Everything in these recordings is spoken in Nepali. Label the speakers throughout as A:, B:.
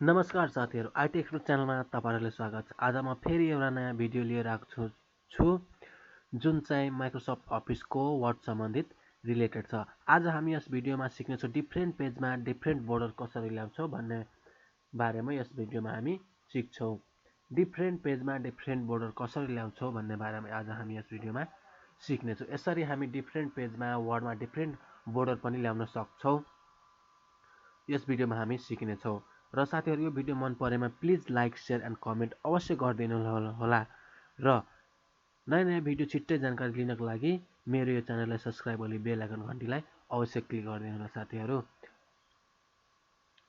A: नमस्कार साथीहरू, आइटी एक्सप्रेस च्यानलमा तपाईँहरूलाई स्वागत छ। आज म फेरि एउटा नयाँ भिडियो लिएर आएको छु जुन चाहिँ माइक्रोसफ्ट अफिसको वर्ड सम्बन्धित रिलेटेड छ। आज हामी यस भिडियोमा सिक्नेछौँ डिफ्रेन्ट पेजमा डिफ्रेन्ट बोर्डर कसरी ल्याउँछौँ भन्ने बारेमा यस भिडियोमा हामी सिक्छौँ। डिफ्रेन्ट पेजमा डिफ्रेन्ट बोर्डर कसरी ल्याउँछौँ भन्ने बारेमा आज हामी यस भिडियोमा सिक्नेछौँ। यसरी हामी डिफ्रेन्ट पेजमा वर्डमा डिफ्रेन्ट बोर्डर पनि ल्याउन सक्छौँ। यस भिडियोमा हामी सिक्नेछौँ। र साथीहरू, यो भिडियो मन परेमा please like share and comment अवश्य गरिदिनु होला र नयाँ नयाँ भिडियो छिट्टै जानकारी लिनको लागि मेरो यो च्यानललाई सब्स्क्राइब गरी बेल आइकन घन्टीलाई अवश्य क्लिक गरिदिनु होला साथीहरू।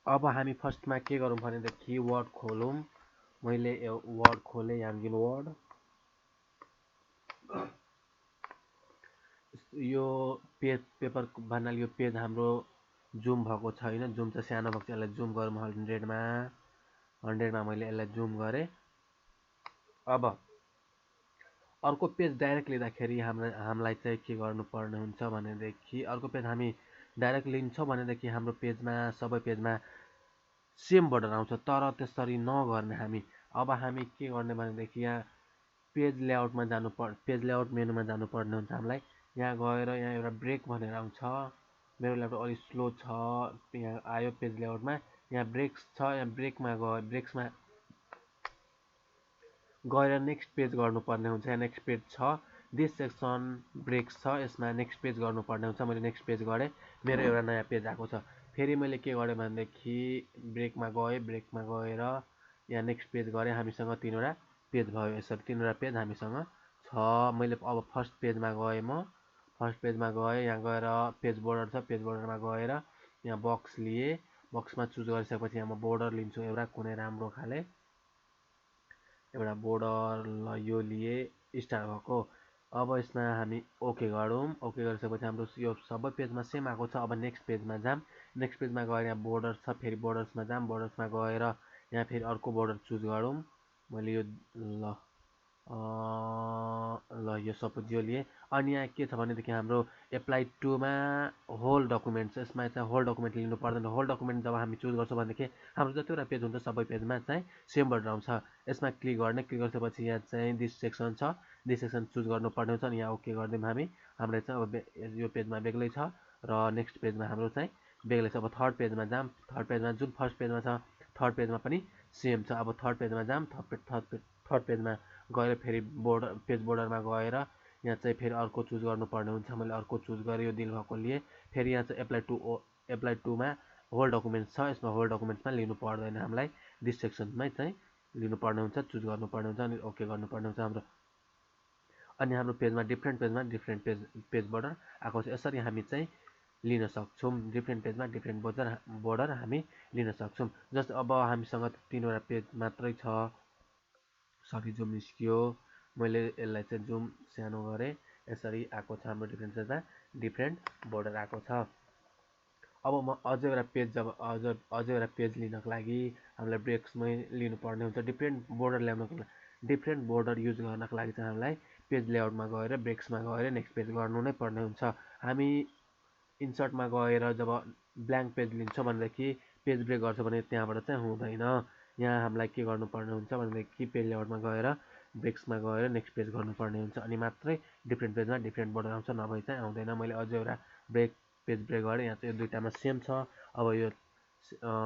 A: अब हामी फर्स्टमा के गरौँ भनेदेखि वर्ड खोलौँ। मैले वर्ड खोलेँ, यामगिन वर्ड। यो पेपर भन्नाले यो पेज हाम्रो जुम भएको छैन, जुम चाहिँ सानो भएको छ। यसलाई जुम गरौँ 100मा मैले यसलाई जुम गरेँ। अब अर्को पेज डाइरेक्ट लिँदाखेरि हामीलाई चाहिँ के गर्नुपर्ने हुन्छ भनेदेखि अर्को पेज हामी डाइरेक्ट लिन्छौँ भनेदेखि हाम्रो पेजमा सबै पेजमा सेम बोर्डर आउँछ, तर त्यसरी नगर्ने हामी। अब हामी के गर्ने भनेदेखि यहाँ पेज लेआउटमा पेज लेआउट मेनुमा जानुपर्ने हुन्छ हामीलाई। यहाँ गएर यहाँ एउटा ब्रेक भनेर आउँछ। मेरो ल्यापटप अलिक स्लो छ, यहाँ आयो पेज लेआउटमा। यहाँ ब्रेक्स छ, यहाँ ब्रेक्समा गएर नेक्स्ट पेज गर्नुपर्ने हुन्छ। यहाँ नेक्स्ट पेज छ, दिस सेक्सन ब्रेक्स छ, यसमा नेक्स्ट पेज गर्नुपर्ने हुन्छ। मैले नेक्स्ट पेज गरेँ, मेरो एउटा नयाँ पेज आएको छ। फेरि मैले के गरेँ भनेदेखि ब्रेकमा गएर यहाँ नेक्स्ट पेज गरेँ। हामीसँग 3वटा पेज भयो। यसरी 3वटा पेज हामीसँग छ। मैले अब फर्स्ट पेजमा गएँ, यहाँ गएर पेज बोर्डर छ, पेज बोर्डरमा गएर यहाँ बक्स लिएँ। बक्समा चुज गरिसकेपछि यहाँ म बोर्डर लिन्छु एउटा कुनै राम्रो खाले एउटा बोर्डर। ल यो लिए स्टार भएको। अब यसमा हामी ओके गरौँ। ओके गरिसकेपछि हाम्रो यो सबै पेजमा सेम आएको छ। अब नेक्स्ट पेजमा जाम। नेक्स्ट पेजमा गएर यहाँ बोर्डर छ, फेरि बोर्डर्समा जाम। बोर्डर्समा गएर यहाँ फेरि अर्को बोर्डर चुज गरौँ। मैले यो यो सपोज यो लिएँ। अनि यहाँ के छ भनेदेखि हाम्रो एप्लाई टुमा होल डकुमेन्ट छ। यसमा चाहिँ होल डकुमेन्ट लिनु पर्दैन। होल डकुमेन्ट जब हामी चुज गर्छौँ भनेदेखि हाम्रो जतिवटा पेज हुन्छ सबै पेजमा चाहिँ सेम बोर्डर आउँछ। यसमा क्लिक गर्ने, क्लिक गरिसकेपछि यहाँ चाहिँ दिस सेक्सन छ, दिस सेक्सन चुज गर्नुपर्ने हुन्छ। अनि यहाँ ओके गरिदिउँ हामी। हाम्रो चाहिँ अब यो पेजमा बेग्लै छ र नेक्स्ट पेजमा हाम्रो चाहिँ बेग्लै छ। अब थर्ड पेजमा जाम। थर्ड पेजमा जुन फर्स्ट पेजमा छ थर्ड पेजमा पनि सेम छ। अब थर्ड पेजमा जाम। थर्ड पेजमा गएर फेरि पेज बोर्डरमा गएर यहाँ चाहिँ फेरि अर्को चुज गर्नुपर्ने हुन्छ। मैले अर्को चुज गरेँ, यो दिल भएको लिए। फेरि यहाँ चाहिँ एप्लाई टुमा होल डकुमेन्ट्स छ। यसमा होल डकुमेन्ट्समा लिनु पर्दैन हामीलाई, दिस सेक्सनमै चाहिँ लिनुपर्ने हुन्छ, चुज गर्नुपर्ने हुन्छ अनि ओके गर्नुपर्ने हुन्छ हाम्रो। अनि हाम्रो पेजमा डिफ्रेन्ट पेज बोर्डर आएको छ। यसरी हामी चाहिँ लिन सक्छौँ। डिफ्रेन्ट पेजमा डिफ्रेन्ट बोर्डर हामी लिन सक्छौँ। जस्तै अब हामीसँग 3वटा पेज मात्रै छ। सरी, जुम निस्कियो। मैले यसलाई चाहिँ जुम सानो गरेँ। यसरी आएको छ हाम्रो डिफ्रेन्ट पेजमा डिफ्रेन्ट बोर्डर आएको छ। अब म अझै एउटा पेज लिनको लागि हामीलाई ब्रेक्समै लिनुपर्ने हुन्छ। डिफ्रेन्ट बोर्डर ल्याउनको लागि, डिफ्रेन्ट बोर्डर युज गर्नको लागि चाहिँ हामीलाई पेज लेआउटमा गएर ब्रेक्समा गएर नेक्स्ट पेज गर्नु नै पर्ने हुन्छ। हामी इन्सर्टमा गएर जब ब्ल्याङ्क पेज लिन्छौँ भनेदेखि पेज ब्रेक गर्छ भने त्यहाँबाट चाहिँ हुँदैन। यहाँ हामीलाई के गर्नुपर्ने हुन्छ भनेदेखि पेज लेआउटमा गएर ब्रेक्समा गएर नेक्स्ट पेज गर्नुपर्ने हुन्छ। अनि मात्रै डिफ्रेन्ट पेजमा डिफ्रेन्ट बोर्डर आउँछ, नभए चाहिँ आउँदैन। मैले अझै एउटा पेज ब्रेक गरेँ। यहाँ चाहिँ यो दुइटामा सेम छ। अब यो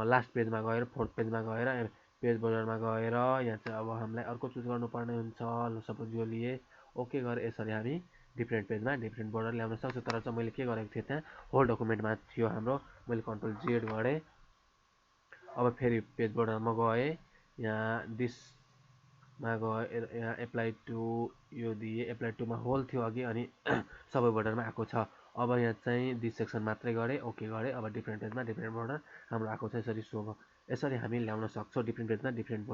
A: लास्ट पेजमा गएर फोर्थ पेजमा गएर पेज बोर्डरमा गएर यहाँ चाहिँ अब हामीलाई अर्को चुज गर्नुपर्ने हुन्छ। ल सपोज यो लिए, ओके गरेर यसरी हामी डिफ्रेन्ट पेजमा डिफ्रेन्ट बोर्डर ल्याउन सक्छौँ। तर चाहिँ मैले के गरेको थिएँ, त्यहाँ होल डकुमेन्टमा थियो हाम्रो। मैले कन्ट्रोल जेड गरेँ। अब फेरि पेज बोर्डरमा गएँ, यहाँ दिसमा गएर यहाँ एप्लाई टु यो दिएँ। एप्लाई टुमा होल थियो अघि, अनि सबै बोर्डरमा आएको छ। अब यहाँ चाहिँ दिस सेक्सन मात्रै गरेँ, ओके गरेँ। अब डिफ्रेन्ट पेजमा डिफ्रेन्ट बोर्डर हाम्रो आएको छ। यसरी सो भयो। यसरी हामी ल्याउन सक्छौँ डिफ्रेन्ट पेजमा डिफ्रेन्ट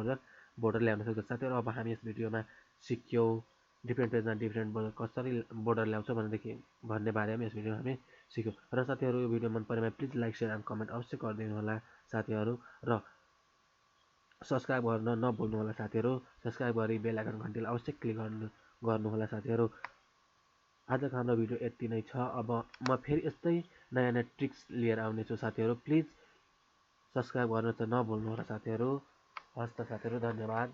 A: बोर्डर ल्याउन सक्छौँ। साथीहरू, अब हामी यस भिडियोमा सिक्यौँ डिफ्रेन्ट पेजमा डिफ्रेन्ट बोर्डर कसरी बोर्डर ल्याउँछ भन्ने बारेमा यस भिडियोमा हामी सिक्यौँ। र साथीहरू, यो भिडियो मन परेमा please like share and comment अवश्य गरिदिनु होला साथीहरू। र सब्स्क्राइब गर्न नभुल्नु होला साथीहरू। सब्स्क्राइब गरी बेल आइकन घन्टीलाई अवश्य क्लिक गर्नुहोला साथीहरू। आजको हाम्रो भिडियो यति नै छ। अब म फेरि यस्तै नयाँ नयाँ ट्रिक्स लिएर आउनेछु साथीहरू। प्लिज सब्सक्राइब गर्न चाहिँ नभुल्नु होला साथीहरू। हस् त साथीहरू, धन्यवाद।